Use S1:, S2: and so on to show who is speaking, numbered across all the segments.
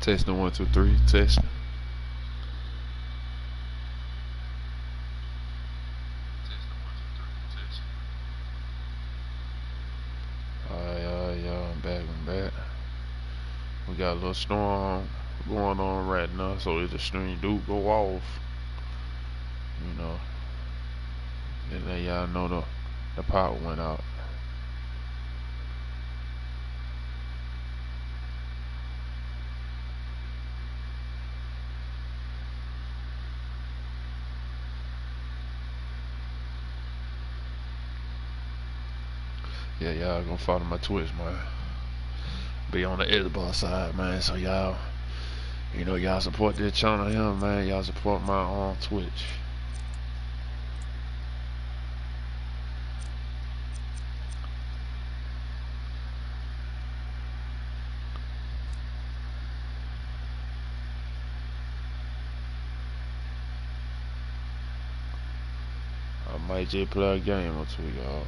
S1: Testing 1 2 3. Testing. Alright, I'm back. I'm back. We got a little storm going on right now, so if the stream do go off, you know, then let y'all know the power went out. Yeah, y'all gonna follow my Twitch, man. Be on the Xbox side, man. So y'all support this channel here, man. Y'all support my own Twitch. I might just play a game or two, y'all.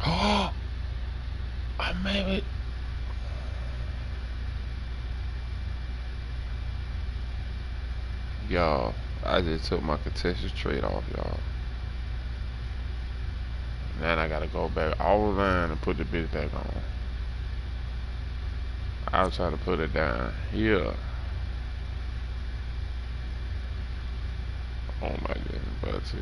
S1: Oh, I made it. Y'all, I just took my contested trade off, y'all. Now I gotta go back all line and put the bitch back on. I'll try to put it down here. Oh my goodness, but see.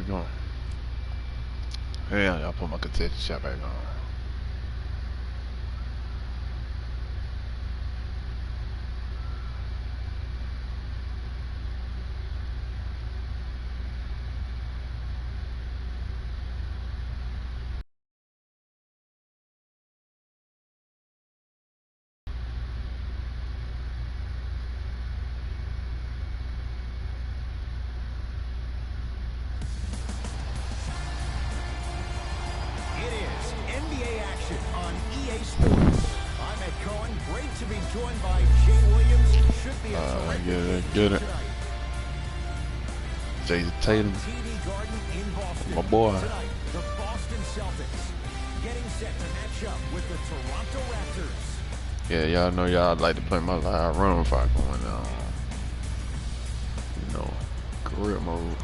S1: back on. Yeah, I'll put my contested shot back on.
S2: NBA action on EA Sports. I'm Ed Cohen. Great to be joined by Jay Williams. Should be a terrific
S1: get it.
S2: tonight.
S1: Jason Tatum,
S2: TD Garden in Boston.
S1: my boy.
S2: Tonight, the Boston Celtics getting set to match up with the Toronto Raptors.
S1: Yeah, y'all know y'all like to play my live run if I going on, you know, career mode.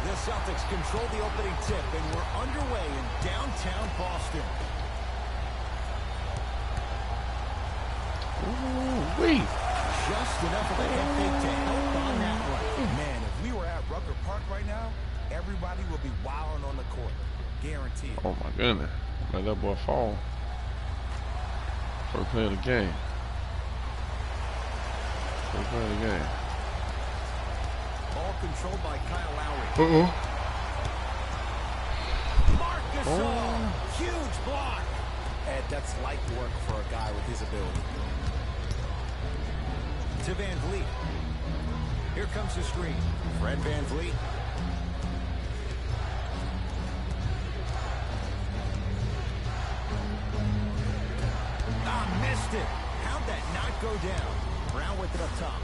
S2: The Celtics control the opening tip, and we're underway in downtown Boston.
S1: Ooh-wee.
S2: Just enough of a head fake to help on that one.
S3: Man, if we were at Rucker Park right now, everybody would be wilding on the court. Guaranteed.
S1: Oh my goodness. Let that boy fall. First play of the game. First play of the game.
S2: Ball controlled by Kyle Lowry. Marcus Gasol, huge block.
S3: Ed, that's light work for a guy with his ability.
S2: To Van Vliet. Here comes the screen. Fred Van Vliet. Missed it. How'd that not go down? Brown with it up top.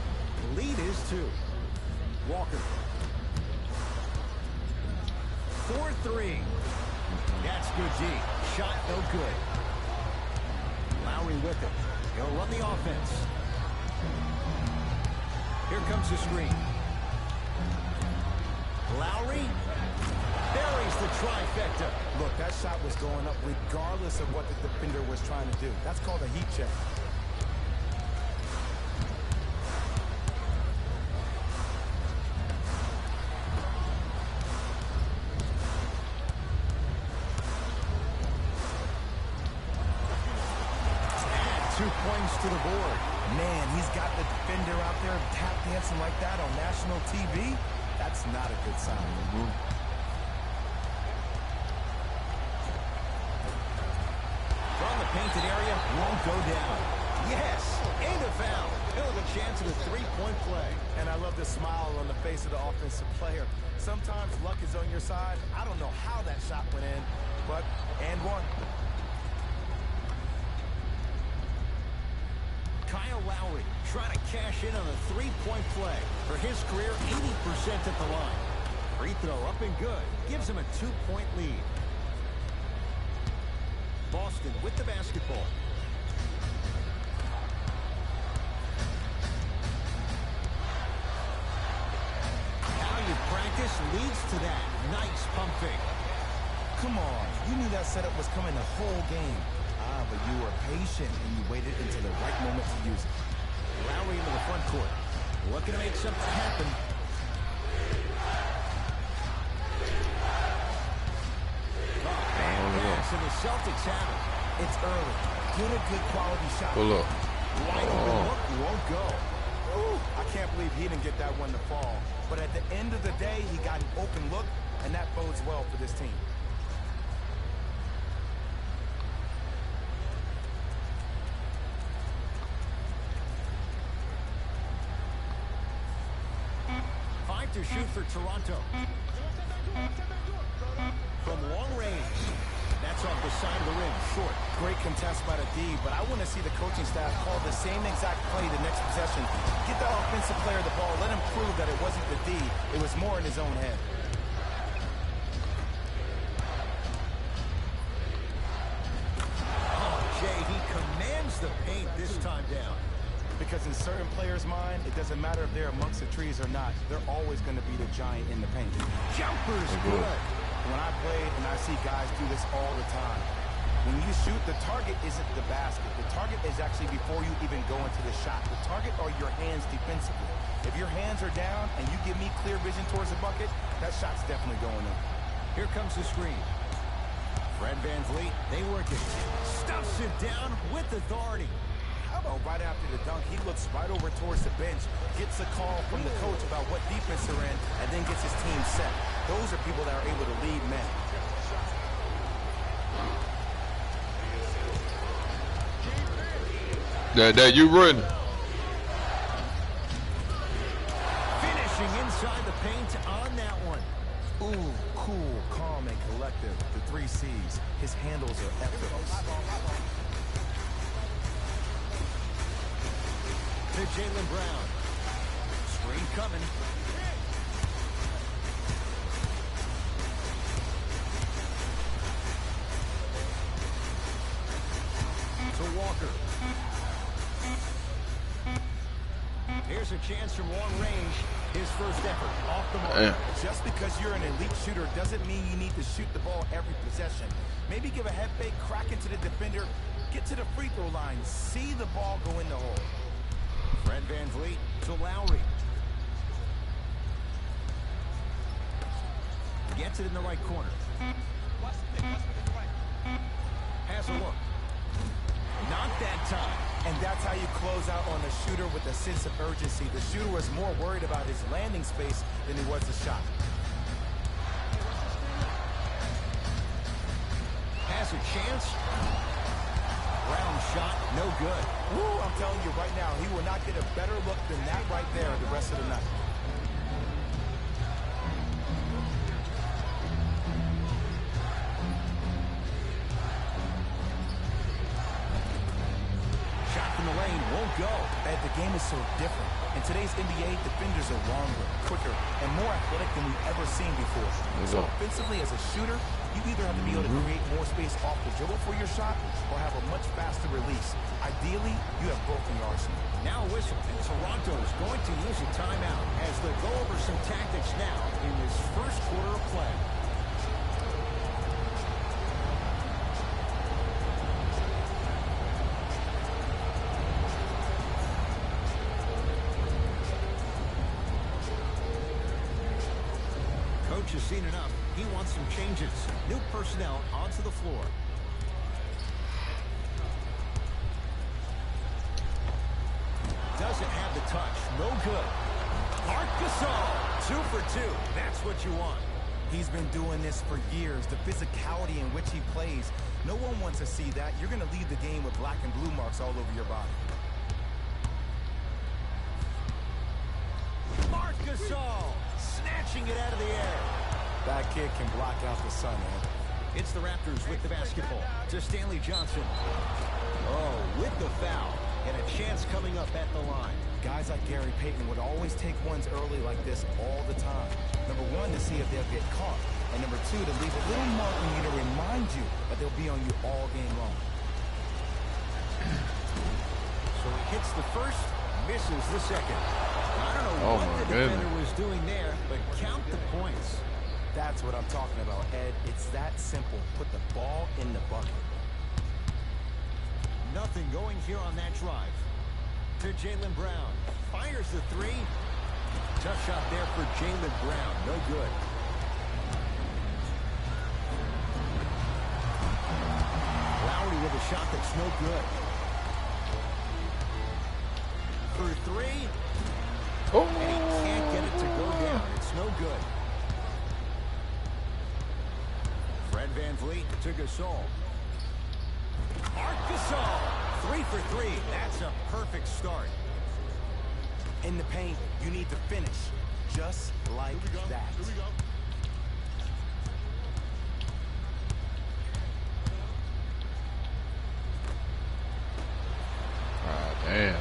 S2: The lead is 2. Walker. 4-3. That's good D. Shot no good. Lowry with it. He'll run the offense. Here comes the screen. Lowry buries the trifecta.
S3: Look, that shot was going up regardless of what the defender was trying to do. That's called a heat check.
S2: Add 2 points to the board.
S3: Man, he's got the defender out there tap dancing like that on national TV. That's not a good sign.
S2: From the painted area, won't go down. Yes, and a foul. He'll have a chance at a 3-point play.
S3: And I love the smile on the face of the offensive player. Sometimes luck is on your side. I don't know how that shot went in, but and one.
S2: Kyle Lowry trying to cash in on a 3-point play. For his career, 80% at the line. Free throw up and good. Gives him a 2-point lead. Boston with the basketball. How you practice leads to that. Nice pump fake.
S3: Come on, you knew that setup was coming the whole game. But you were patient and you waited until the right moment to use it.
S2: Lowry into the front court. Looking to make something happen. And the Celtics have it.
S3: It's early. Get a good quality shot.
S1: Pull up.
S2: Wide open look won't go.
S3: Ooh, I can't believe he didn't get that one to fall. But at the end of the day, he got an open look, and that bodes well for this team.
S2: To shoot for Toronto. From long range. That's off the side of the rim. Short.
S3: Great contest by the D, but I want to see the coaching staff call the same exact play the next possession. Get the offensive player the ball. Let him prove that it wasn't the D. It was more in his own head.
S2: Oh, Jay, he commands the paint this time down.
S3: Because in certain players' mind, it doesn't matter if they're amongst the trees or not. They're always going to be the giant in the paint.
S2: Jumper's good.
S3: When I played and I see guys do this all the time, When you shoot, the target isn't the basket. The target is actually before you even go into the shot. The target are your hands defensively. If your hands are down and you give me clear vision towards the bucket, that shot's definitely going in.
S2: Here comes the screen. Fred VanVleet, they work it. Stuffs it down with authority.
S3: How about right after the dunk, he looks right over towards the bench, gets a call from the coach about what defense they're in, and then gets his team set. Those are people that are able to lead men.
S1: That you run.
S2: Finishing inside the paint on that one.
S3: Ooh, cool, calm, and collective. The 3 C's. His handles are effortless.
S2: To Jaylen Brown. Screen coming. To Walker. Here's a chance from long range. His first effort off the mark.
S3: Just because you're an elite shooter doesn't mean you need to shoot the ball every possession. Maybe give a head fake, crack into the defender, get to the free throw line, see the ball go in the hole.
S2: Fred VanVleet to Lowry. Gets it in the right corner. Has a look. Not that time.
S3: And that's how you close out on the shooter with a sense of urgency. The shooter was more worried about his landing space than he was the shot.
S2: Has a chance. Brown shot, no good.
S3: Woo, I'm telling you right now, he will not get a better look than that right there the rest of the night.
S2: Won't go.
S3: And the game is so different. In today's NBA, defenders are longer, quicker, and more athletic than we've ever seen before. So offensively, as a shooter, you either have to be able to create more space off the dribble for your shot or have a much faster release. Ideally, you have both in your arsenal.
S2: Now a whistle, and Toronto is going to use a timeout as they'll go over some tactics now in this first quarter of play. Coach has seen enough. He wants some changes. New personnel onto the floor. Doesn't have the touch. No good. Marc Gasol, 2 for 2. That's what you want.
S3: He's been doing this for years. The physicality in which he plays, no one wants to see that. You're going to lead the game with black and blue marks all over your body.
S2: Marc Gasol snatching it out of the air.
S3: That kid can block out the sun, man.
S2: It's the Raptors with the basketball to Stanley Johnson. Oh, with the foul. And a chance coming up at the line.
S3: Guys like Gary Payton would always take ones early like this all the time. Number one, to see if they'll get caught. And number two, to leave a little mark on you to remind you that they'll be on you all game long.
S2: So he hits the first, misses the second. I don't know what the defender was doing there, but count the points.
S3: That's what I'm talking about, Ed. It's that simple. Put the ball in the bucket.
S2: Nothing going here on that drive. To Jaylen Brown. Fires the three. Tough shot there for Jaylen Brown. No good. Lowry with a shot that's no good. For three.
S1: Oh.
S2: And he can't get it to go down. It's no good. Fred VanVleet to Gasol. Marc Gasol, 3 for 3. That's a perfect start.
S3: In the paint, you need to finish just like that.
S4: Here we go.
S1: Ah, damn.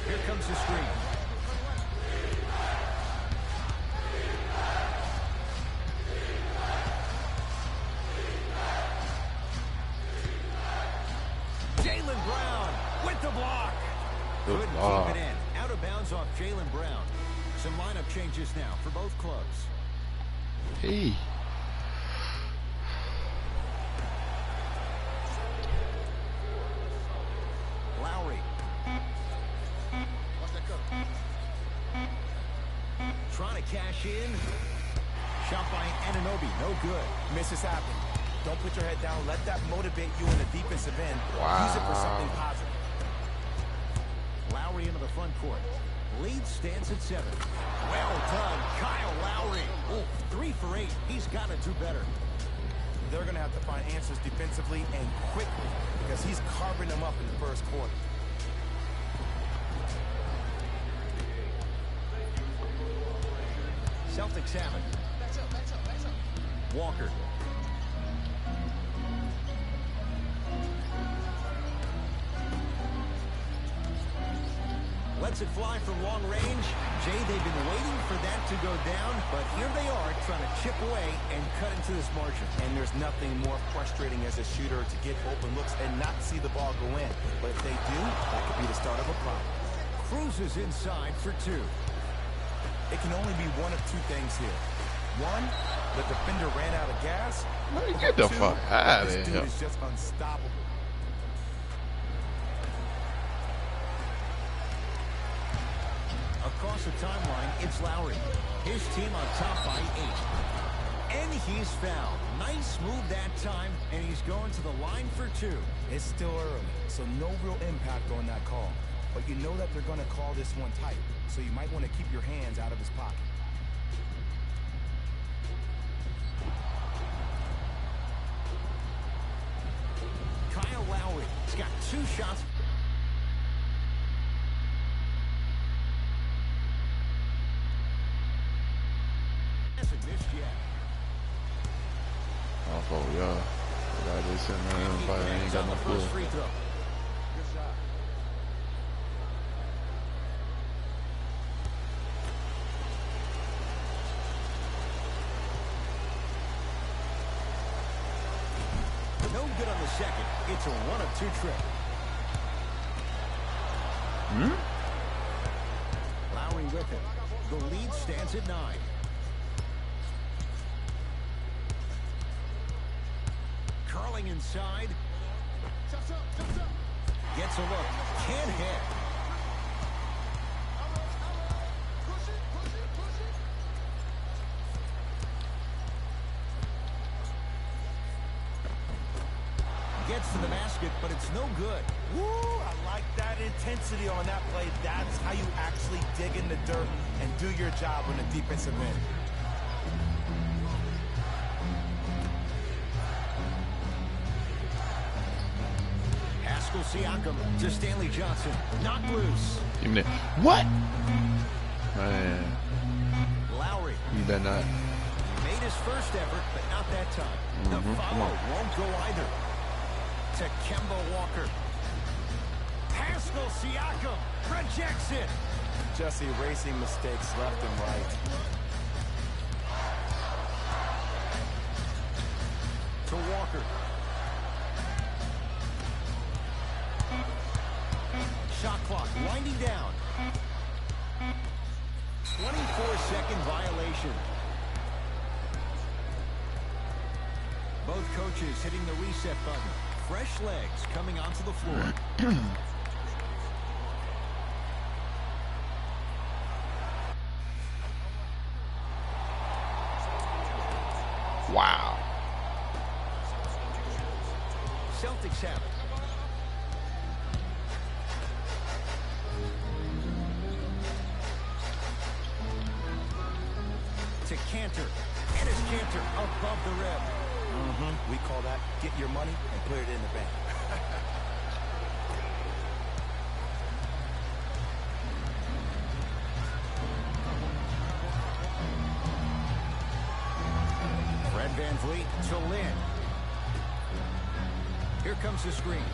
S2: Here comes the screen. Jaylen Brown with the block. Couldn't keep it in. Out of bounds off Jaylen Brown. Some lineup changes now for both clubs.
S1: Hey.
S2: Lowry. Trying to cash in. Shot by Anunoby, no good.
S3: Misses happen. Don't put your head down. Let that motivate you in the defensive end.
S1: Wow.
S3: Use it for something positive.
S2: Lowry into the front court. Lead stands at 7. Well done, Kyle Lowry. Oh, 3 for 8. He's got to do better.
S3: They're going to have to find answers defensively and quickly because he's carving them up in the first quarter.
S2: Celtics have it. Walker. Lets it fly from long range. Jay, they've been waiting for that to go down, but here they are trying to chip away and cut into this margin.
S3: And there's nothing more frustrating as a shooter to get open looks and not see the ball go in. But if they do, that could be the start of a problem.
S2: Cruises inside for 2.
S3: It can only be one of two things here. One, the defender ran out of gas.
S1: Man, get the fuck out of
S3: this
S1: here.
S3: dude is just unstoppable.
S2: Across the timeline, it's Lowry. His team on top by 8. And he's fouled. Nice move that time, and he's going to the line for 2.
S3: It's still early, so no real impact on that call. But you know that they're going to call this one tight, so you might want to keep your hands out of his pocket.
S2: Kyle Lowry, he's got 2 shots. Hasn't missed yet.
S1: Oh, yeah. I just sitting there and everybody ain't got no clue.
S2: Free throw. No good on the second. It's a 1 of 2 trip. Lowry with it. The lead stands at 9. Curling inside. Gets a look. Can't hit. Gets to the basket, but it's no good.
S3: Woo! I like that intensity on that play. That's how you actually dig in the dirt and do your job on the defensive end.
S2: Pascal Siakam to Stanley Johnson. Not loose.
S1: Give me that. What? Man,
S2: Lowry
S1: you better not.
S2: made his first effort, but not that time. The follow won't go either. To Kemba Walker. Pascal Siakam rejects it.
S3: Just erasing mistakes left and right.
S2: To Walker. Shot clock winding down. 24-second violation. Both coaches hitting the reset button. Fresh legs coming onto the floor.
S1: Wow.
S2: Celtics have it. To Cantor. And it's Cantor above the rim.
S3: We call that get your money and put it in the bank.
S2: Fred VanVleet to Lynn. Here comes the screen.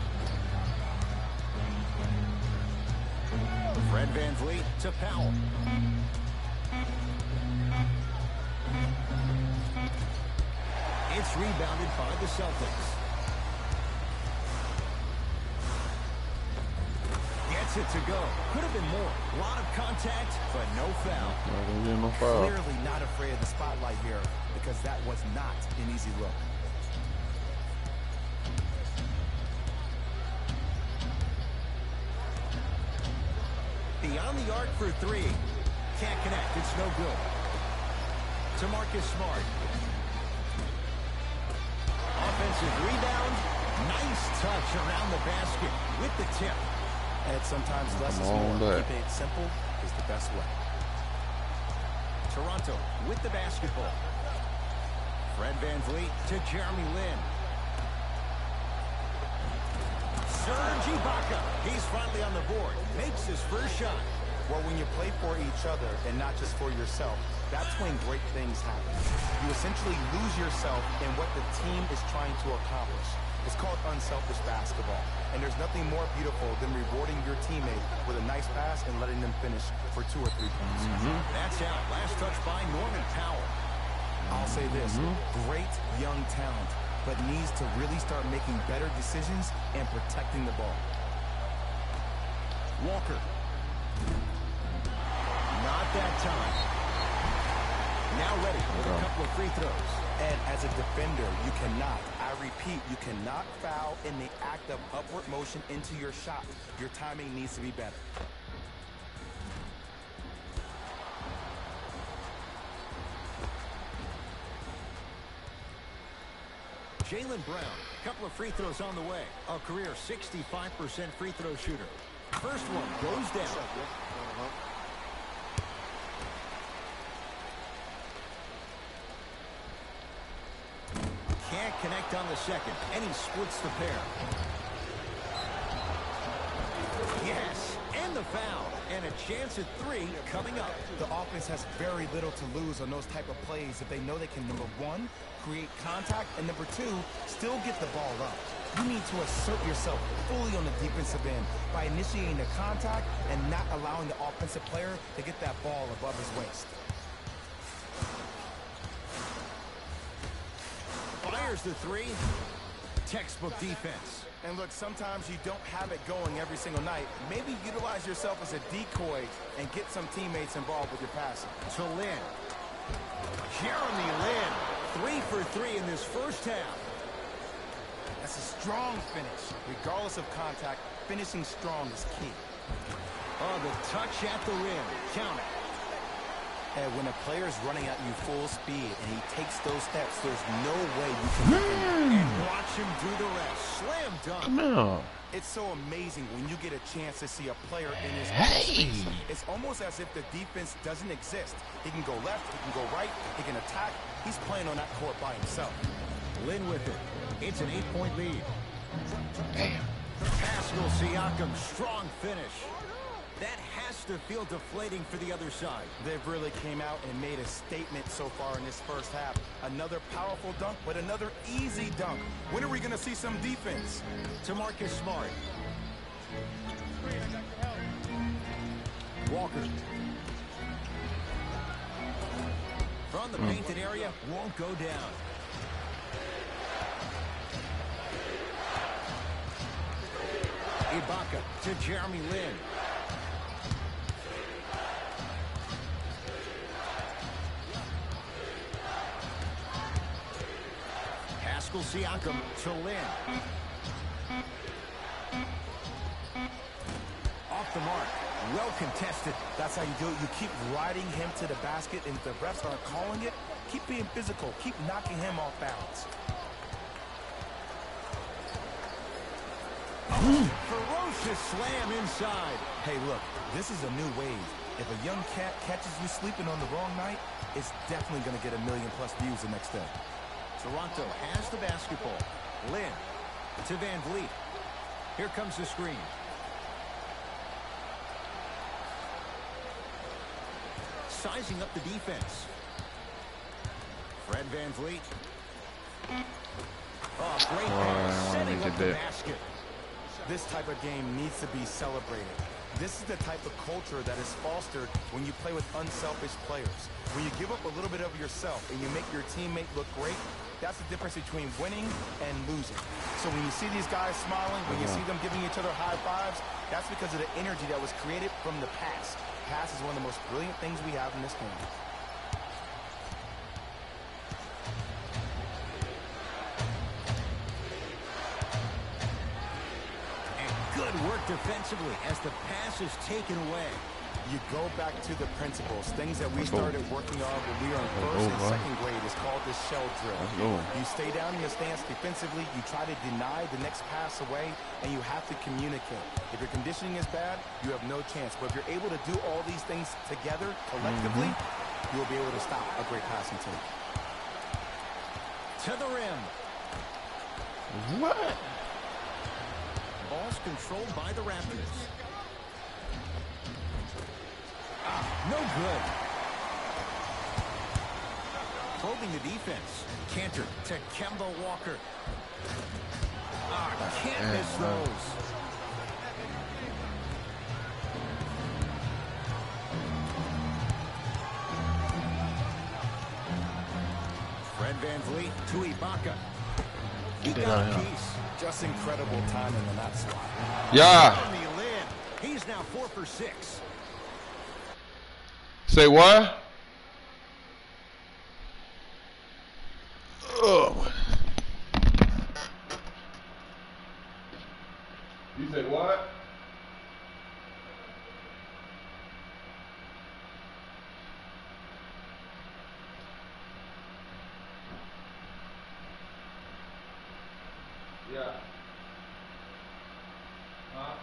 S2: Fred VanVleet to Powell. It's rebounded by the Celtics. Gets it to go. Could have been more. A lot of contact. contact, but no foul.
S1: No foul.
S3: Clearly not afraid of the spotlight here, because that was not an easy look.
S2: Beyond the arc for three. Can't connect. It's no good. To Marcus Smart. Offensive rebound. Nice touch around the basket with the tip.
S3: And sometimes less is more. Keeping it simple is the best way.
S2: Toronto with the basketball. Fred VanVleet to Jeremy Lin. Serge Ibaka. He's finally on the board. Makes his first shot.
S3: Well, when you play for each other and not just for yourself, that's when great things happen. You essentially lose yourself in what the team is trying to accomplish. It's called unselfish basketball. And there's nothing more beautiful than rewarding your teammate with a nice pass and letting them finish for 2 or 3 points.
S2: That's out. Last touch by Norman Powell.
S3: I'll say this, great young talent, but needs to really start making better decisions and protecting the ball.
S2: Walker. Not that time. Now ready with a couple of free throws.
S3: And as a defender, you cannot, I repeat, you cannot foul in the act of upward motion into your shot. Your timing needs to be better.
S2: Jaylen Brown, a couple of free throws on the way. A career 65% free throw shooter. First one goes down. Can't connect on the second, and he splits the pair. Yes, and the foul, and a chance at 3 coming up.
S3: The offense has very little to lose on those type of plays if they know they can, number 1, create contact, and number 2, still get the ball up. You need to assert yourself fully on the defensive end by initiating the contact and not allowing the offensive player to get that ball above his waist.
S2: Fires the 3. Textbook defense.
S3: And look, sometimes you don't have it going every single night. Maybe utilize yourself as a decoy and get some teammates involved with your passing.
S2: To Lin. Jeremy Lin. 3 for 3 in this first half.
S3: That's a strong finish. Regardless of contact, finishing strong is key.
S2: Oh, the touch at the rim. Count it.
S3: And when a player is running at you full speed and he takes those steps, there's no way you can
S2: and watch him do the rest. Slam dunk.
S1: Come on.
S3: It's so amazing when you get a chance to see a player in his space. It's almost as if the defense doesn't exist. He can go left, he can go right, he can attack. He's playing on that court by himself.
S2: Lin with it. It's an 8-point lead.
S1: Damn.
S2: Pascal Siakam, strong finish. That has to feel deflating for the other side.
S3: They've really came out and made a statement so far in this first half. Another powerful dunk, but another easy dunk. When are we going to see some defense?
S2: To Marcus Smart. Walker. From the painted area, won't go down. Ibaka to Jeremy Lin. Pascal Siakam to Lin. Off the mark. Well contested.
S3: That's how you do it. You keep riding him to the basket, and if the refs aren't calling it, keep being physical. Keep knocking him off balance.
S2: Ferocious slam inside.
S3: Hey, look, this is a new wave. If a young cat catches you sleeping on the wrong night, it's definitely going to get 1 million+ views the next day.
S2: Toronto has the basketball. Lin to VanVleet. Here comes the screen. Sizing up the defense. Fred VanVleet. Oh, great pass. Setting up the basket.
S3: This type of game needs to be celebrated. This is the type of culture that is fostered when you play with unselfish players. When you give up a little bit of yourself and you make your teammate look great, that's the difference between winning and losing. So when you see these guys smiling, when you see them giving each other high fives, that's because of the energy that was created from the past. pass is one of the most brilliant things we have in this game.
S2: And good work defensively as the pass is taken away.
S3: You go back to the principles, things that we started working on when we were in first and second grade. Is called the shell drill. You stay down in the stance defensively, you try to deny the next pass away, and you have to communicate. If your conditioning is bad, you have no chance. But if you're able to do all these things together, collectively, you'll be able to stop a great passing team.
S2: To the rim.
S1: What?
S2: Ball's controlled by the Raptors. No good. Probing the defense. Cantor to Kemba Walker. Can't miss those. Fred VanVleet to Ibaka. He got a piece.
S3: Just incredible timing on that swat.
S1: Yeah.
S2: On the lid. He's now 4 for 6.
S1: Say what? Oh. You say what? Yeah. Huh?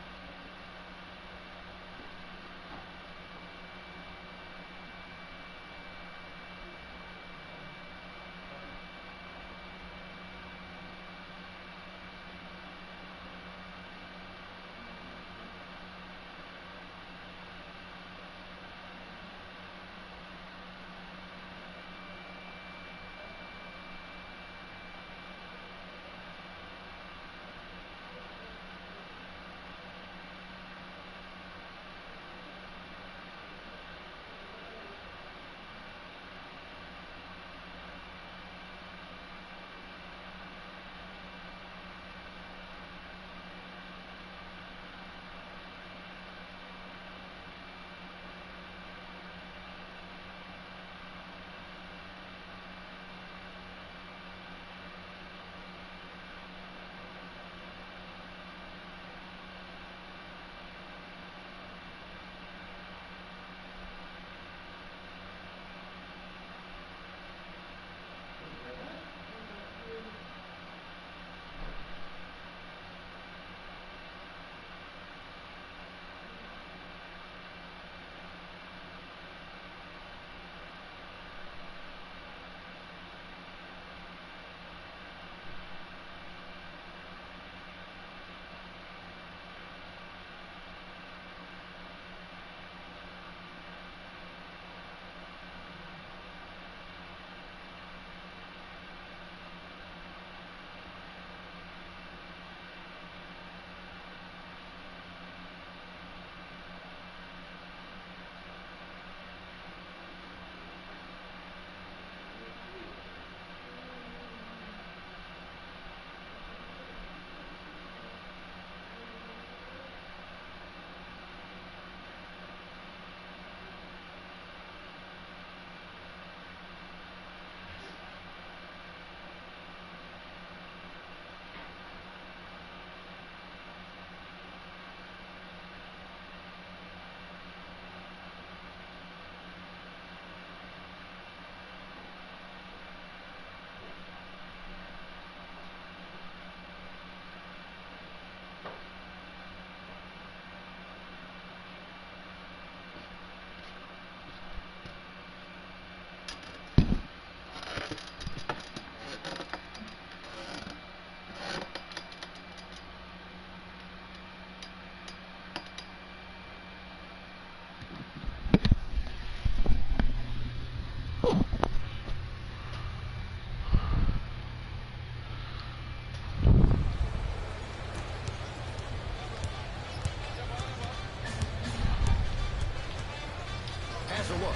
S2: Has a look.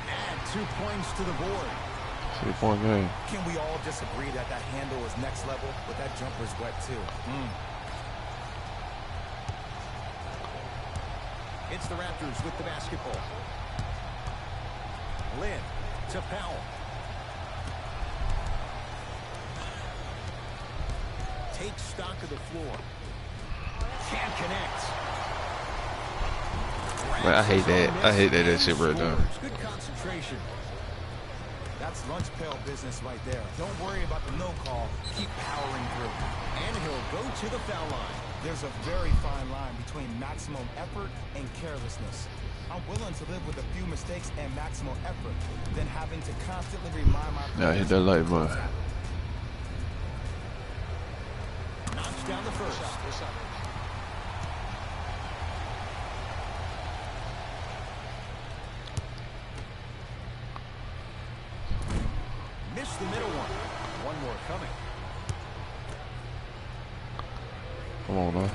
S2: Add 2 points to the board.
S1: 3-point game.
S3: Can we all just agree that that handle is next level, but that jumper's wet too?
S2: It's the Raptors with the basketball. Lynn to Powell. Takes stock of the floor. Can't connect.
S1: Man, I hate that. I hate that shit right there.
S2: Good concentration.
S3: That's lunch pail business right there. Don't worry about the no call. Keep powering through.
S2: And he'll go to the foul line.
S3: There's a very fine line between maximum effort and carelessness. I'm willing to live with a few mistakes and maximum effort than having to constantly remind my
S1: Yeah, I hit that light, man.
S2: Knocks down the first. Missed the middle one. One more coming.
S1: Come on, man.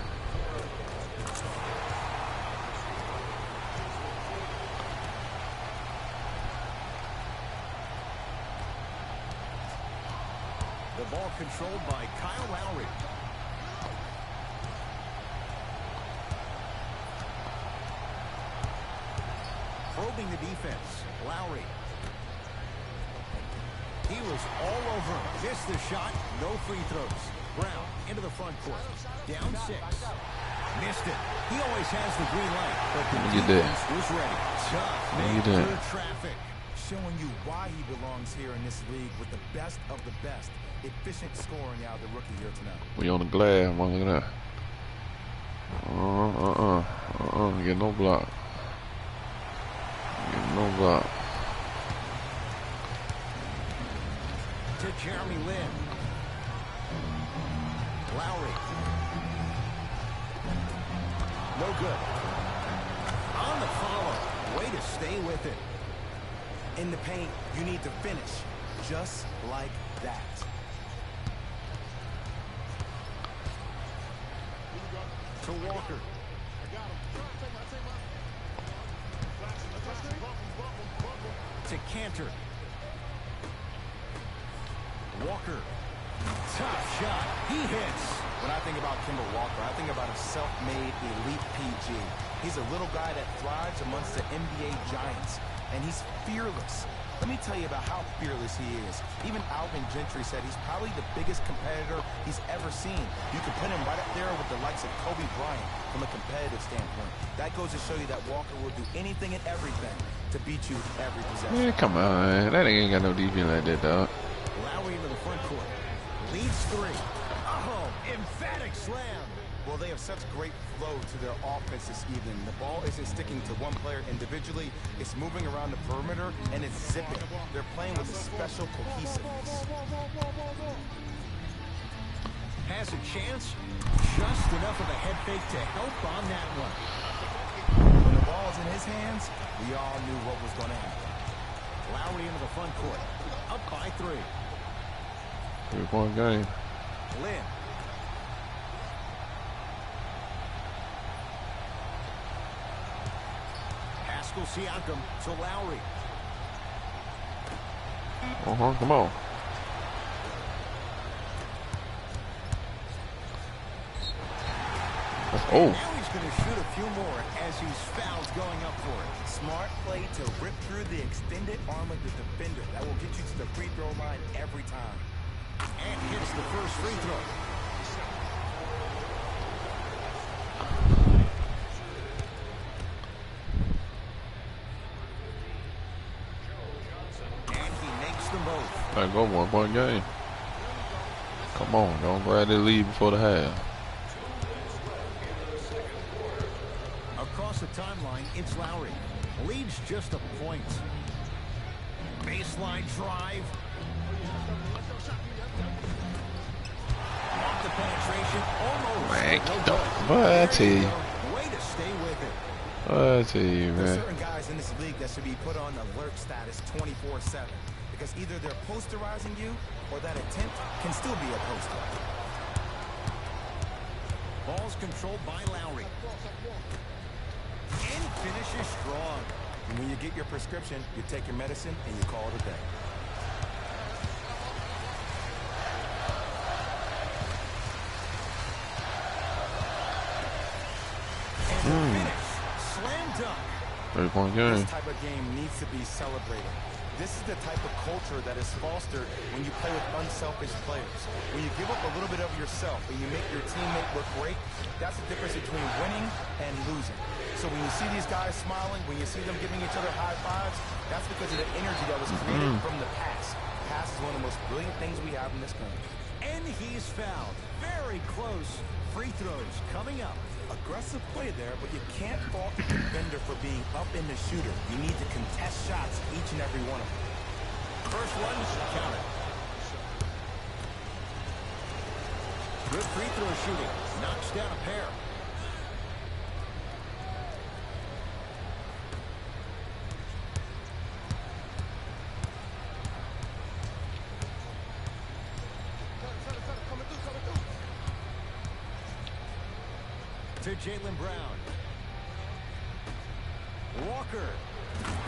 S2: The ball controlled by Kyle Lowry. Probing the defense. Lowry. He was all over him. Missed the shot. No free throws. Brown into the front court. Down 6. Missed it. He always has the green light, but the defense was ready. Tough. Made through traffic.
S3: Showing you why he belongs here in this league with the best of the best. Efficient scoring out of the rookie here tonight.
S1: We on the glass, man. Look at that. Get no block. Get no block.
S2: To Jeremy Lin. Lowry. No good. On the follow. Way to stay with it.
S3: In the paint, you need to finish just like that.
S2: To Walker. To Cantor. Walker. Top shot. He hits.
S3: When I think about Kemba Walker, I think about a self-made elite PG. He's a little guy that thrives amongst the NBA giants, and he's fearless. Let me tell you about how fearless he is. Even Alvin Gentry said he's probably the biggest competitor he's ever seen. You can put him right up there with the likes of Kobe Bryant from a competitive standpoint. That goes to show you that Walker will do anything and everything to beat you every possession.
S1: Yeah, come on, man. That ain't got no defense like that, dog.
S2: Lowry into the front court. Leads 3. Oh, emphatic slam.
S3: Well, they have such great flow to their offense this evening. The ball isn't sticking to one player individually. It's moving around the perimeter, and it's zipping. They're playing with a special cohesiveness.
S2: Has a chance. Just enough of a head fake to help on that one.
S3: When the ball's in his hands, we all knew what was going to happen.
S2: Lowry into the front court. Up by 3.
S1: 3-point game.
S2: Lynn. Siakam to Lowry.
S1: Come on. Oh.
S2: Now he's going to shoot a few more as he's fouled going up for it.
S3: Smart play to rip through the extended arm of the defender. That will get you to the free throw line every time.
S2: And hits the first free throw.
S1: I go 1-point game. Come on, don't grab the lead before the half.
S2: Across the timeline, it's Lowry. Leads just a point. Baseline drive. Off the penetration, almost.
S1: Boy, I tell you.
S2: Way to stay with it.
S1: I tell you, man.
S3: There's certain guys in this league that should be put on alert status 24/7. Because either they're posterizing you or that attempt can still be a poster.
S2: Ball's controlled by Lowry. And finishes strong.
S3: And when you get your prescription, you take your medicine and you call it a day.
S2: And the finish. Slam
S1: 3-point game.
S3: This type of game needs to be celebrated. This is the type of culture that is fostered when you play with unselfish players. When you give up a little bit of yourself and you make your teammate look great, that's the difference between winning and losing. So when you see these guys smiling, when you see them giving each other high fives, that's because of the energy that was created from the pass. Pass is one of the most brilliant things we have in this game.
S2: And he's fouled. Very close. Free throws coming up.
S3: Aggressive play there, but you can't fault the defender for being up in the shooter. You need to contest shots, each and every one of them.
S2: First one, count it. Good free throw shooting. Knocks down a pair. To Jaylen Brown. Walker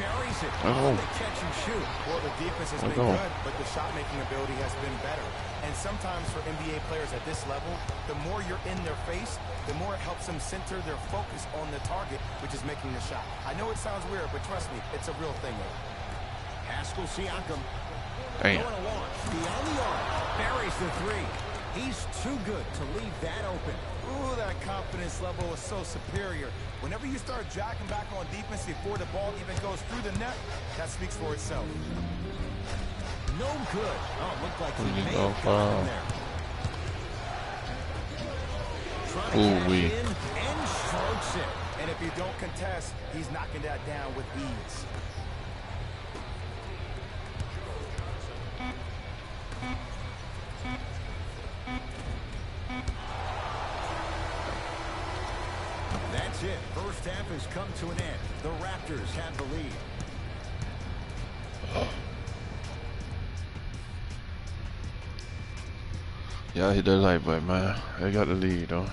S2: buries it on the catch and shoot.
S3: Well, the defense has been good, but the shot-making ability has been better. And sometimes for NBA players at this level, the more you're in their face, the more it helps them center their focus on the target, which is making the shot. I know it sounds weird, but trust me, it's a real thing.
S2: Pascal Siakam.
S1: Damn.
S2: Going to launch. Beyond the arc. Buries the three. He's too good to leave that open.
S3: Ooh, that confidence level is so superior. Whenever you start jacking back on defense before the ball even goes through the net, that speaks for itself.
S2: No good. Oh, it looked like he may have gotten there. Trying to cash in and strokes it.
S3: And if you don't contest, he's knocking that down with ease.
S2: That's it. First half has come to an end. The Raptors have the lead.
S1: Y'all hit that like button, man. They got the lead, though.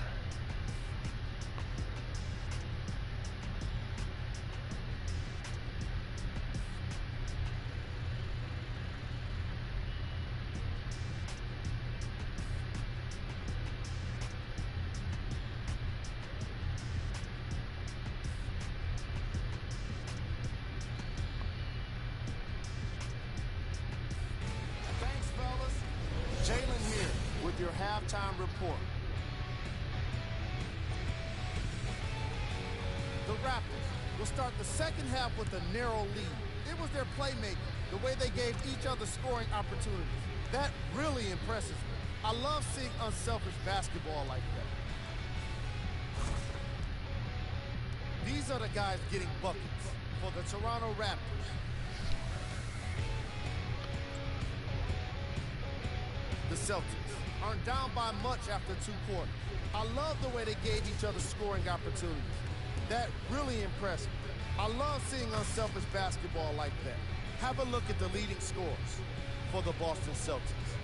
S4: Jaylen here with your halftime report. The Raptors will start the second half with a narrow lead. It was their playmaking, the way they gave each other scoring opportunities. That really impresses me. I love seeing unselfish basketball like that. These are the guys getting buckets for the Toronto Raptors. The Celtics aren't down by much after 2 quarters. I love the way they gave each other scoring opportunities. That really impressed me. I love seeing unselfish basketball like that. Have a look at the leading scores for the Boston Celtics.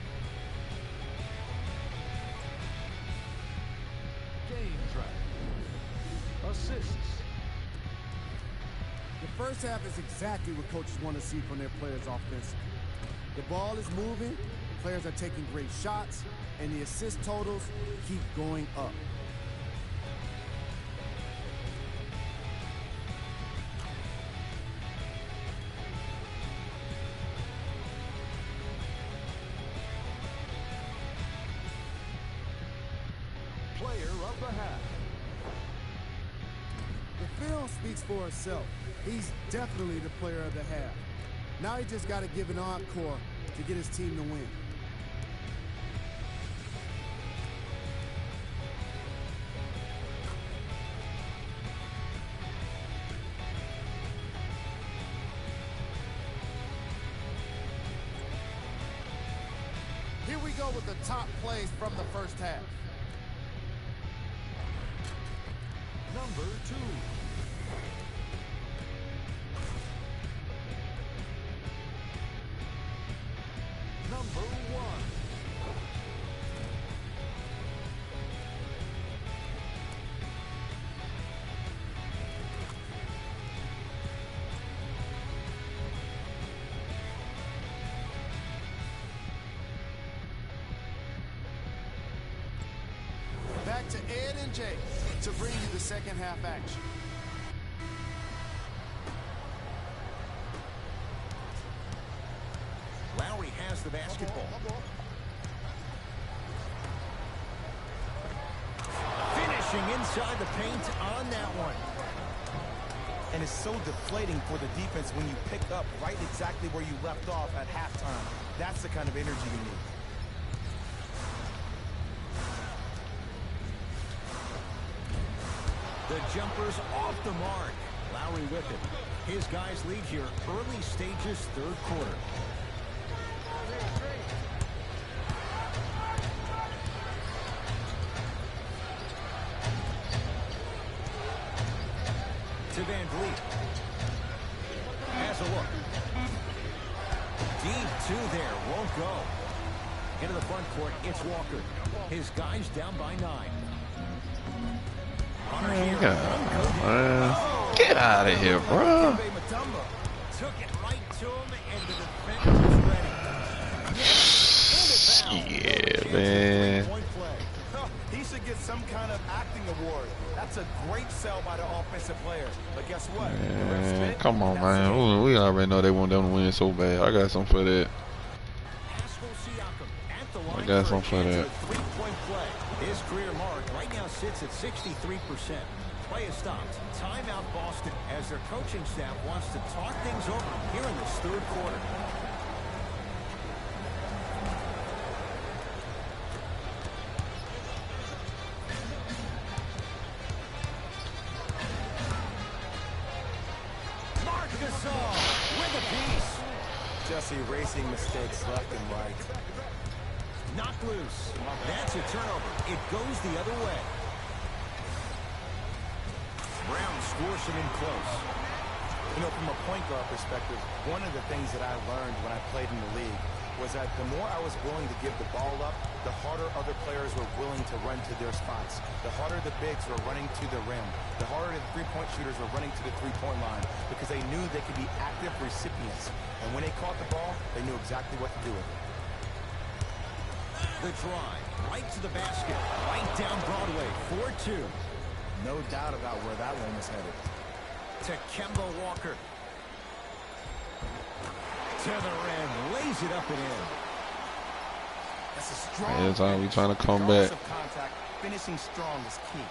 S2: Game track. Assists.
S4: The first half is exactly what coaches want to see from their players offensively. The ball is moving, the players are taking great shots, and the assist totals keep going up.
S2: Player of the half.
S4: The film speaks for itself. He's definitely the player of the half. Now he just got to give an encore to get his team to win. Here we go with the top plays from the first half.
S2: Number 2. Number 1.
S4: Back to Ed and Jay to bring you the second half action.
S2: has the basketball. Finishing inside the paint on that one.
S3: And it's so deflating for the defense when you pick up right exactly where you left off at halftime. That's the kind of energy you need.
S2: The jumper's off the mark. Lowry with it. His guys lead here early stages, third quarter. To Van Vliet. Has a look. Deep two there. Won't go. Into the front court, it's Walker. His guys down by 9.
S1: Get out of here, bro.
S2: Took it right to him, and the defender was ready.
S1: Yeah, man.
S3: He should get some kind of acting award. That's a great sell by the offensive player. But guess what?
S1: Man, come on, man. We already know they want them to win so bad. I got something for that. I got something for that.
S2: Three-point play. His career mark right now sits at 63%. Play is stopped. Timeout Boston as their coaching staff wants to talk things over here in this third quarter. With a piece.
S3: Just erasing mistakes left and right.
S2: Knocked loose. That's a turnover. It goes the other way. Brown scores him in close.
S3: You know, from a point guard perspective, one of the things that I learned when I played in the league was that the more I was willing to give the ball up, the harder other players were willing to run to their spots. The harder the bigs were running to the rim. The harder the three-point shooters were running to the three-point line because they knew they could be active recipients. And when they caught the ball, they knew exactly what to do with it.
S2: The drive, right to the basket, right down Broadway, 4-2.
S3: No doubt about where that one was headed.
S2: To Kemba Walker. To the rim, lays it up and in.
S3: That's a strong.
S1: That's how we trying to come back.
S3: Contact, finishing strong is key.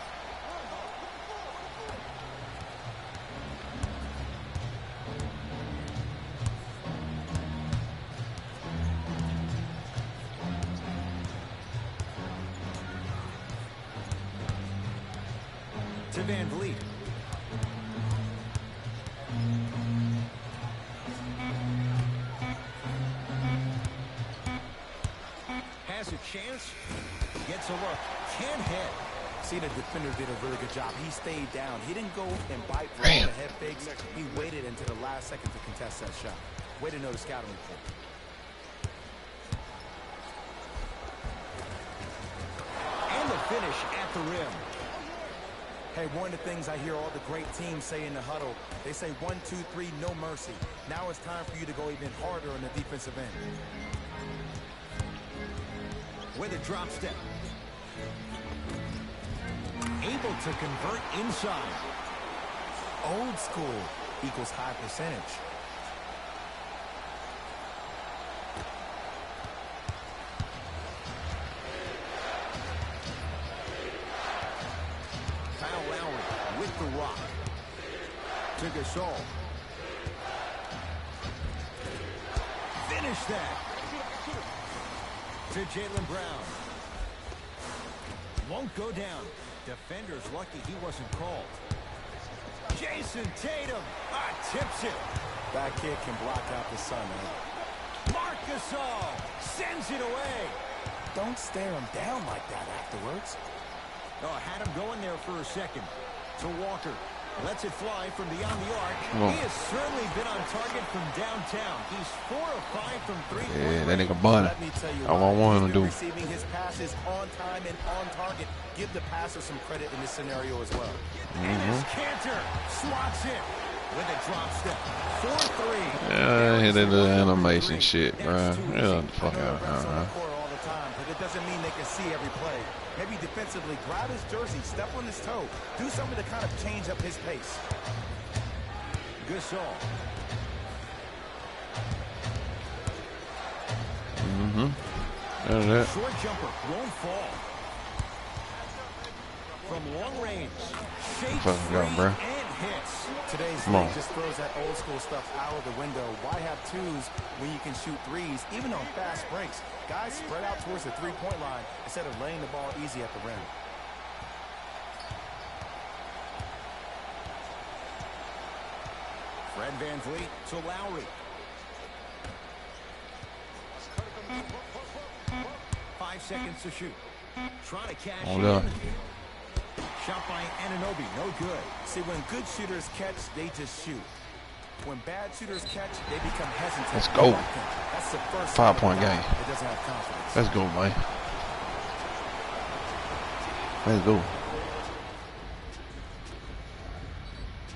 S2: To Van Vliet. Has a chance. Gets a look. Can't hit.
S3: See, the defender did a really good job. He stayed down. He didn't go and bite for all the head fakes. He waited until the last second to contest that shot. Way to know the scouting report.
S2: And the finish at the rim.
S3: Hey, one of the things I hear all the great teams say in the huddle, they say 1, 2, 3, no mercy. Now it's time for you to go even harder on the defensive end.
S2: With a drop step. Able to convert inside.
S3: Old school equals high percentage.
S2: Kyle Lowry with the rock. To Gasol. Finish that. To Jaylen Brown. Won't go down. Defender's lucky he wasn't called. Jason Tatum. Tips it.
S3: That kid can block out the sun, man.
S2: Marc Gasol sends it away.
S3: Don't stare him down like that afterwards.
S2: Oh, had him going there for a second. To Walker. Lets it fly from beyond the arc.
S1: Oh.
S2: He has certainly been on target from downtown. He's 4 of 5 from 3.
S1: Yeah, that nigga bunny.
S3: Let me tell you,
S1: I want him to do.
S3: Receiving his passes on time and on target. Give the passer some credit in this scenario as well.
S2: And his Cantor swats it with a drop step. 4-3.
S1: Yeah, hit the animation shit, bro. Yeah, the fuck out.
S3: All the time, but it doesn't mean they can see every play. Maybe defensively, grab his jersey, step on his toe, do something to kind of change up his pace.
S2: Gasol.
S1: That.
S2: Short jumper won't fall. From long range, shakes free
S1: bro.
S2: and hits.
S3: Today's league just throws that old school stuff out of the window. Why have twos when you can shoot threes, even on fast breaks? Guys spread out towards the three-point line instead of laying the ball easy at the rim.
S2: Fred VanVleet to Lowry. 5 seconds to shoot. Trying to cash in. Shot by Anunoby, no good.
S3: See, when good shooters catch, they just shoot. When bad shooters catch, they become hesitant.
S1: Let's go.
S3: That's the first
S1: 5-point game.
S3: It doesn't have confidence.
S1: Let's go, man. Let's go.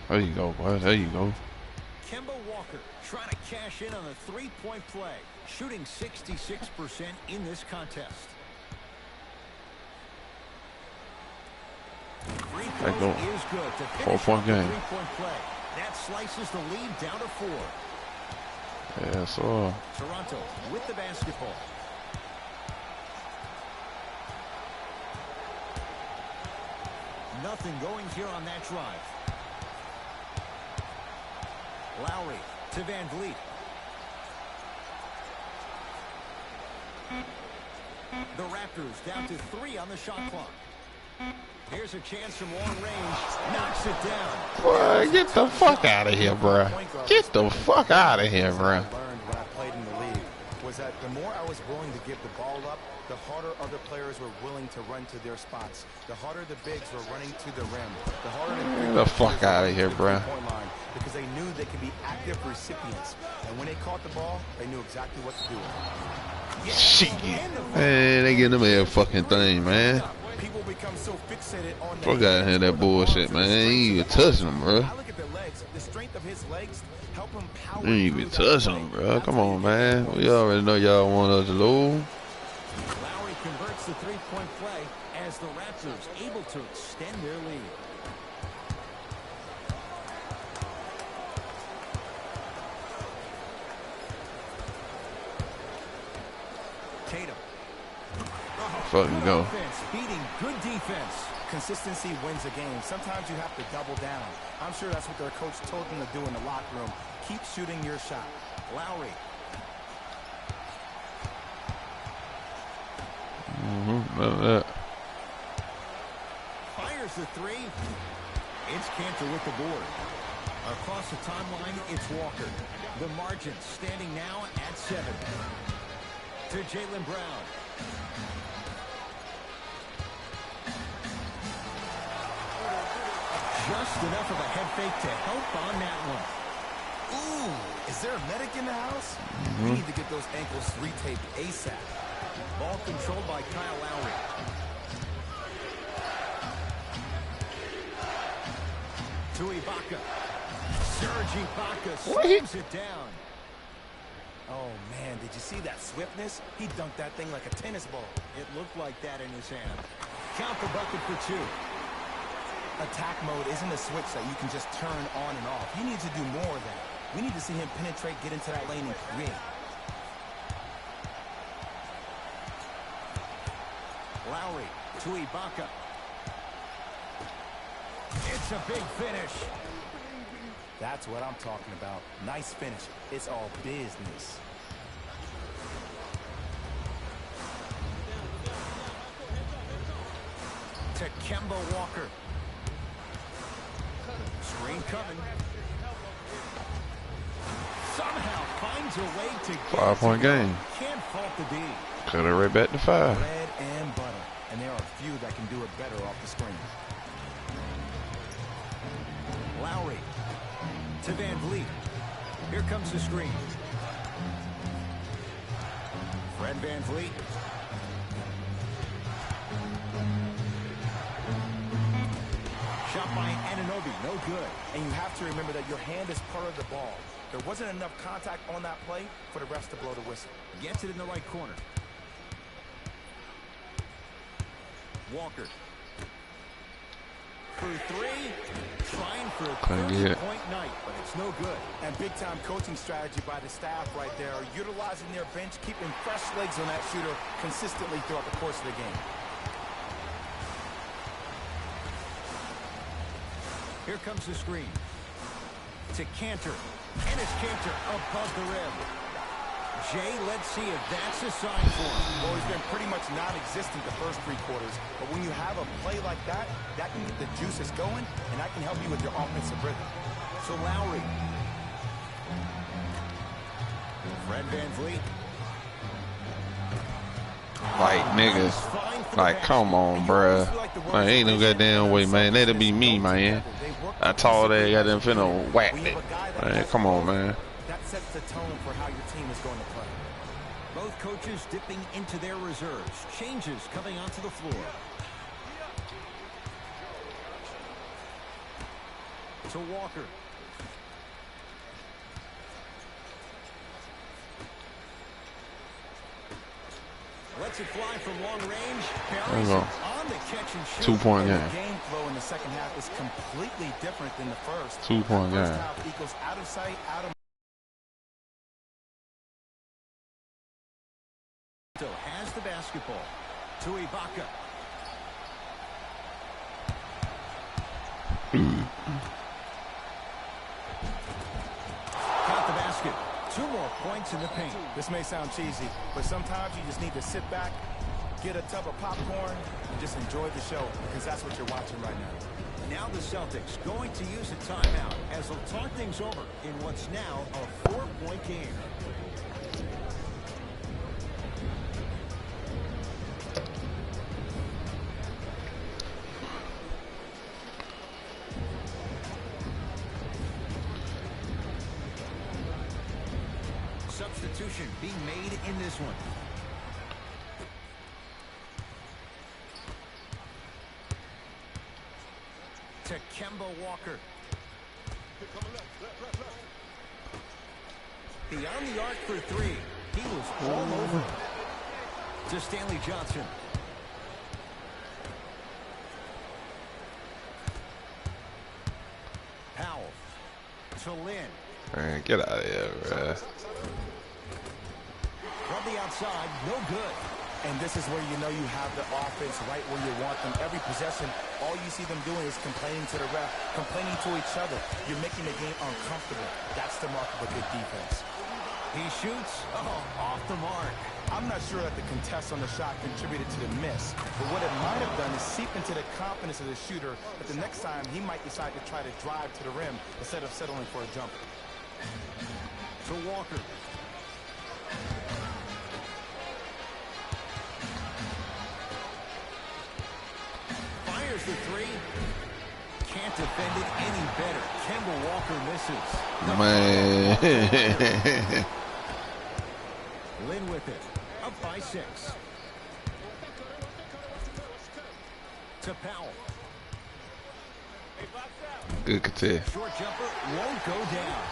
S1: There you go, boy. There you go.
S2: Kemba Walker trying to cash in on a three-point play, shooting 66% in this contest. Free throw is good to finish
S1: 4-point game.
S2: Three-point play. That slices the lead down to 4.
S1: Yeah, so
S2: Toronto with the basketball. Nothing going here on that drive. Lowry to VanVleet. The Raptors down to 3 on the shot clock. Here's a chance from long range. Knocks it down.
S1: boy, get the fuck out of here, bro. Get the fuck out of here, bro.
S3: What I learned when I played in the league was that the more I was willing to give the ball up, the harder other players were willing to run to their spots. The harder the bigs were running to the rim. The harder
S1: Get the fuck out of here, bro.
S3: Because they knew they could be active recipients. And when they caught the ball, they knew exactly what to do with it.
S1: Shit. Man, they getting them a fucking thing, man.
S3: People become so fixated on
S1: Fuck out of here, that bullshit, man. They ain't even touching them, bro.
S3: I look at the legs, the strength of his legs help him power.
S1: They ain't even touching them, bro. Come on, man. We already know y'all want us to lose.
S2: Lowry converts the three-point play as the Raptors able to extend their lead. Tatum.
S1: Fucking go.
S2: Offense beating good defense.
S3: Consistency wins a game. Sometimes you have to double down. I'm sure that's what their coach told them to do in the locker room. Keep shooting your shot.
S2: Lowry.
S1: That.
S2: Fires the three. It's Cantor with the board. Across the timeline, it's Walker. The margin standing now at 7. To Jaylen Brown. Just enough of a head fake to help on that one.
S3: Ooh, is there a medic in the house? We need to get those ankles retaped ASAP.
S2: Ball controlled by Kyle Lowry. To Ibaka. Serge Ibaka slams it down.
S3: Oh, man, did you see that swiftness? He dunked that thing like a tennis ball.
S2: It looked like that in his hand. Count the bucket for 2.
S3: Attack mode isn't a switch that you can just turn on and off. He needs to do more of that. We need to see him penetrate, get into that lane, and create.
S2: Lowry to Ibaka. It's a big finish.
S3: That's what I'm talking about. Nice finish. It's all business.
S2: To Kemba Walker. Screen coming. Somehow finds a way to get
S1: 5-point game.
S2: Can't fault the D.
S1: Cut it right back to 5.
S3: Bread and butter. And there are a few that can do it better off the screen.
S2: Lowry to VanVleet. Here comes the screen. Fred VanVleet. Shot by Anunoby, no good.
S3: And you have to remember that your hand is part of the ball. There wasn't enough contact on that play for the refs to blow the whistle.
S2: Gets it in the right corner. Walker. through three. Trying for a
S1: Couldn't get it.
S2: 30-point night, but it's no good.
S3: And big-time coaching strategy by the staff right there, utilizing their bench, keeping fresh legs on that shooter consistently throughout the course of the game.
S2: Here comes the screen. To Cantor. And it's Cantor above the rim. Jay, let's see if that's a sign for him.
S3: Well, he's been pretty much non-existent the first 3 quarters. But when you have a play like that, that can get the juices going, and that can help you with your offensive rhythm.
S2: So Lowry. Fred VanVleet.
S1: Like, nigga. Like, come on, bruh. Man, ain't no goddamn way, man. That'll be me, man. I told that goddamn finna whack it. Man, come on, man.
S3: That sets the tone for how your team is going to play.
S2: Both coaches dipping into their reserves. Changes coming onto the floor. To Walker. Lets it fly from long range. Buries it on the catch and shoot.
S1: 2-point game.
S3: The game flow in the second half is completely different than the first.
S1: 2-point game.
S3: First half equals out of sight, out of
S2: has the basketball. To Ibaka. Count the basket. 2 more points in the paint.
S3: This may sound cheesy, but sometimes you just need to sit back, get a tub of popcorn, and just enjoy the show, because that's what you're watching right now.
S2: Now the Celtics going to use a timeout as they'll talk things over in what's now a 4-point game. Substitution being made in this one. To Kemba Walker. Beyond the arc for 3. He was all over. To Stanley Johnson. Powell. To Lynn.
S1: Man, get out of here, bruh.
S2: From the outside, no good.
S3: And this is where you know you have the offense right where you want them. Every possession, all you see them doing is complaining to the ref, complaining to each other. You're making the game uncomfortable. That's the mark of a good defense.
S2: He shoots off the mark.
S3: I'm not sure that the contest on the shot contributed to the miss, but what it might have done is seep into the confidence of the shooter, but the next time he might decide to try to drive to the rim instead of settling for a jumper.
S2: To Walker. Fires the 3. Can't defend it any better. Kemba Walker misses.
S1: Man.
S2: Lynn with it. Up by 6. To Powell.
S1: Good contest.
S2: Short jumper won't go down.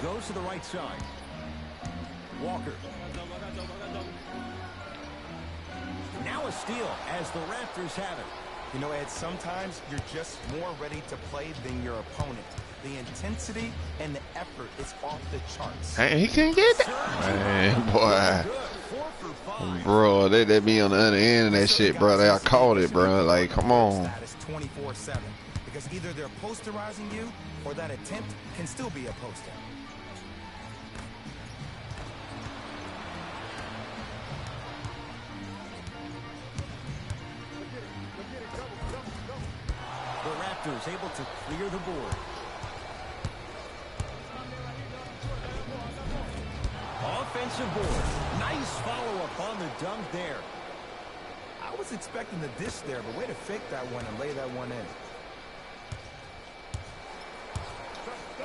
S2: Goes to the right side. Walker. Now a steal as the Raptors have it.
S3: You know, Ed, sometimes you're just more ready to play than your opponent. The intensity and the effort is off the charts.
S1: Hey, he can get that. Man, boy. Bro, they be on the other end of that shit, bro. I called it, bro. Like, come on.
S3: 24/7. Because either they're posterizing you or that attempt can still be a poster.
S2: The Raptors able to clear the board. Offensive board. Nice follow-up on the dunk there.
S3: I was expecting the dish there, but way to fake that one and lay that one in.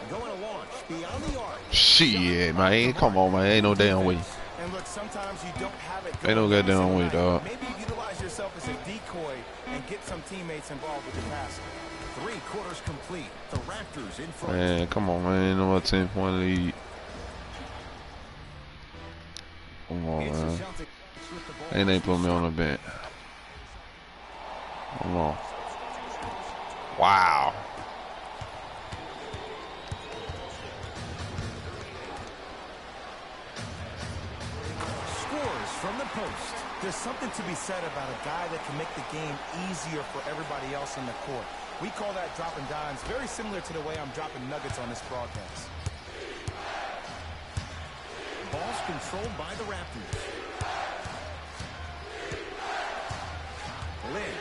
S2: Going to launch beyond the arc.
S1: Shit, man. Come on, man. Ain't no damn way.
S3: And look, sometimes you don't have it.
S1: Ain't no goddamn way, dog.
S3: Maybe utilize yourself as a decoy and get some teammates involved with the passing.
S2: 3 quarters complete. The Raptors in front.
S1: Man, come on, man. Ain't no 10-point lead. Come on, man. And they put me on the bench. Come on. Wow.
S2: Scores from the post.
S3: There's something to be said about a guy that can make the game easier for everybody else on the court. We call that dropping dimes, very similar to the way I'm dropping nuggets on this broadcast.
S2: Ball's controlled by the Raptors. Lynn.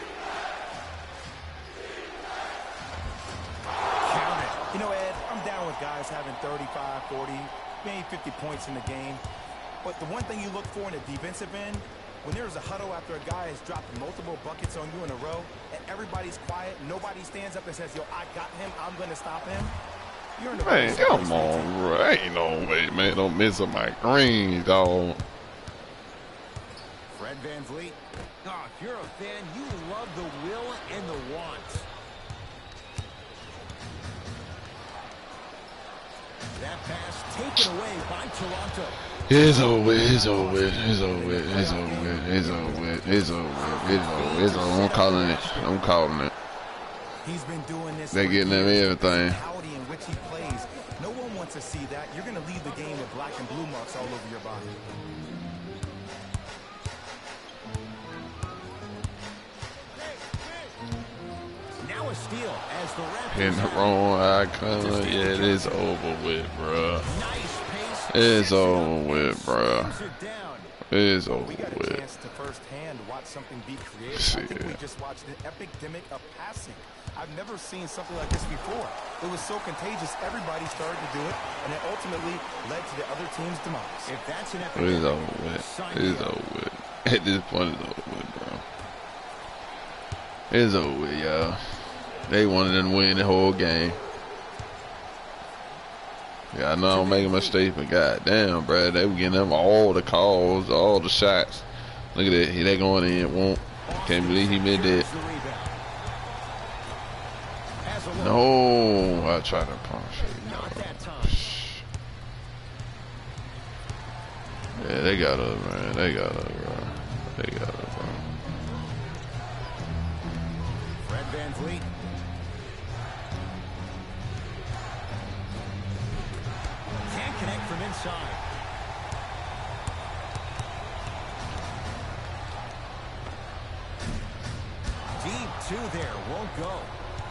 S2: Count it.
S3: You know, Ed, I'm down with guys having 35, 40, maybe 50 points in the game. But the one thing you look for in the defensive end, when there's a huddle after a guy has dropped multiple buckets on you in a row, and everybody's quiet, nobody stands up and says, yo, I got him, I'm going to stop him. You're in the
S1: Man, come on, bro. Ain't no way, man. Don't miss on my green, dog.
S2: Fred VanVleet. Oh, if you're a fan, you love the will and the want. That pass taken away by Toronto.
S1: It's over, it's over, it's over, it's over, it's over, it's over, it's over. I'm calling it. I'm calling it.
S3: He's been doing this.
S1: They're getting him everything.
S3: In which he plays. No one wants to see that. You're going to leave the game with black and blue marks all over your body.
S2: Now a steal as the Raptors
S1: Hitting the wrong icon. Yeah, it is over with, bro.
S2: Nice pace.
S1: It's over with, bro. It's over
S3: We got a
S1: with.
S3: chance to firsthand watch something be creative. I think we just watched an epidemic of passing. I've never seen something like this before. It was so contagious, everybody started to do it, and it ultimately led to the other team's demise.
S2: If that's an
S1: It's over with. It's over with. At this point, it's over with, bro. It's over with, y'all. They wanted them to win the whole game. Yeah, I know I'm making a mistake, but goddamn, bro, they were getting them all the calls, all the shots. Look at that. They going in. Won't. Can't believe he made that. No, I tried to punch it. Yeah, they got her, man. They got her, bro. They got her, bro.
S2: Fred VanVleet. Can't connect from inside. Deep two there, won't go.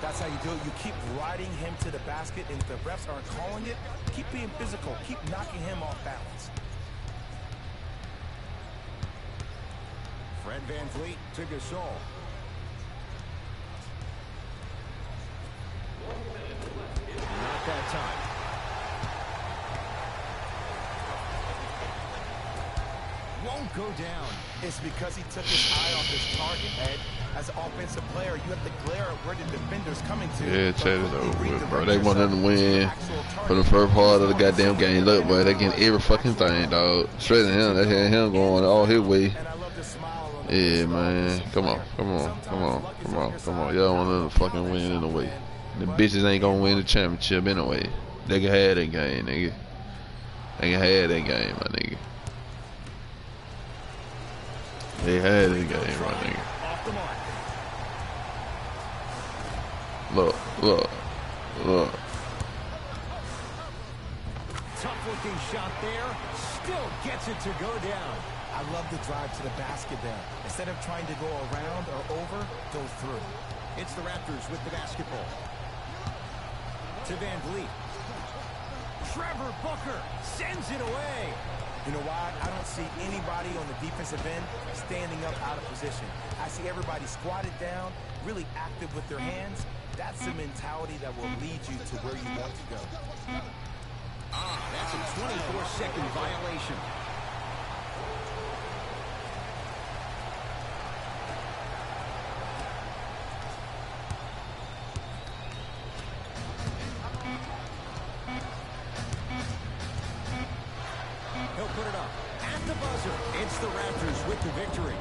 S3: That's how you do it. You keep riding him to the basket, and if the refs aren't calling it, keep being physical. Keep knocking him off balance.
S2: Fred VanVleet to Gasol. Not that time. Won't go down.
S3: It's because he took his eye off his target, Ed. As an offensive player, you have to glare at where the defender's coming to.
S1: Yeah, Chad is over with, bro. They want them to win for the first part of the goddamn game. Look, boy, they getting every fucking thing, dog. Straight to him. They had him going all his way. Yeah, man. Come on, come on, come on, come on, come on. Y'all want them to fucking win anyway. The bitches ain't gonna win the championship anyway. They can have that game, nigga. They can have that game, my nigga. They had that game, my nigga. Look, look, look.
S2: Tough looking shot there. Still gets it to go down.
S3: I love the drive to the basket there. Instead of trying to go around or over, go through.
S2: It's the Raptors with the basketball. To VanVleet. Trevor Booker sends it away.
S3: You know why? I don't see anybody on the defensive end standing up out of position. I see everybody squatted down, really active with their hands. That's the mentality that will lead you to where you want to go.
S2: That's a 24-second violation. He'll put it up at the buzzer. It's the Raptors with the victory.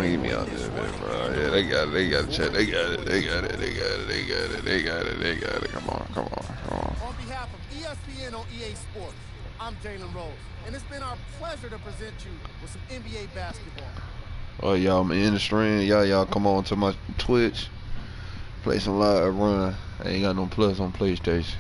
S1: Give me out there, man, bro. Yeah, they got it. They got it, Chet. They got it. They got it. They got it. They got it. They got it. They got it. Come on. Come on. Come on.
S4: On behalf of ESPN on EA Sports, I'm Jalen Rose, and it's been our pleasure to present you with some NBA basketball.
S1: Oh, y'all, I'm in the stream. Y'all come on to my Twitch. Play some live run. I ain't got no plus on PlayStation.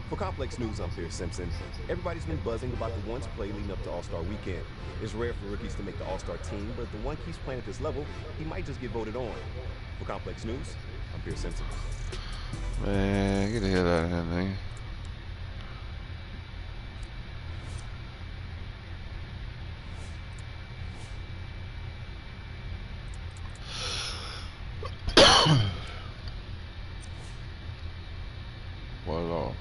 S5: For Complex News, I'm Pierce Simpson. Everybody's been buzzing about the one's play leading up to All-Star Weekend. It's rare for rookies to make the All-Star team, but if the one keeps playing at this level, he might just get voted on. For Complex News, I'm Pierce Simpson.
S1: Man, get the hell out of here, nigga. Voila.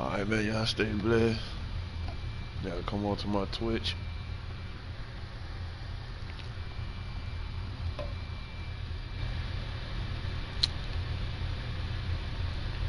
S1: Alright, man, y'all stay blessed. Y'all come on to my Twitch.